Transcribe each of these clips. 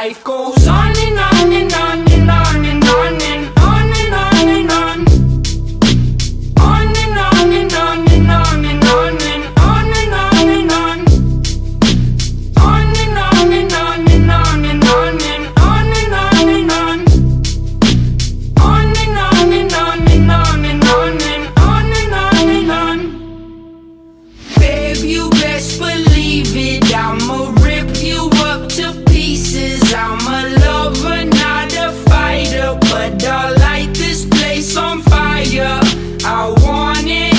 life goes on and on and on and on and on and on and on and on. On and on and on and on and on and on and on and on. On and on and on and on and on and on and on and on. On and on and on and on and on and on and on and on. Babe, you best believe it, I'ma rip you up to pieces. I'm a lover, not a fighter, but I'll light this place on fire. I want it,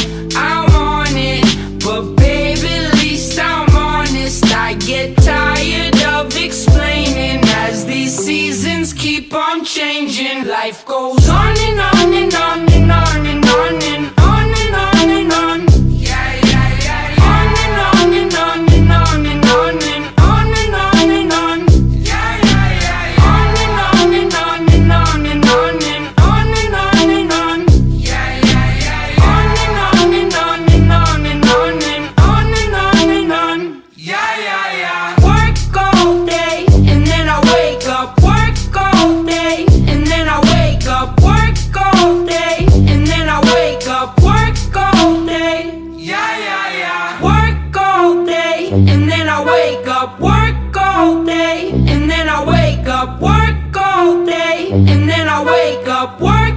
but babe, at least I'm honest. I get tired of explaining as these seasons keep on changing. Life goes on and on and on and on and on and on and on and on. On and on and on and on and on and on and on and on. On and on and on and on and on and on and on and on. On and on and on and on and on and on and on and on. Work all day and then I wake up. Work all day and then I wake up. Work all day and then I wake up. Work all day. Work all day and then I wake up. Work all day and then I wake up. Work all day and then I wake up. Work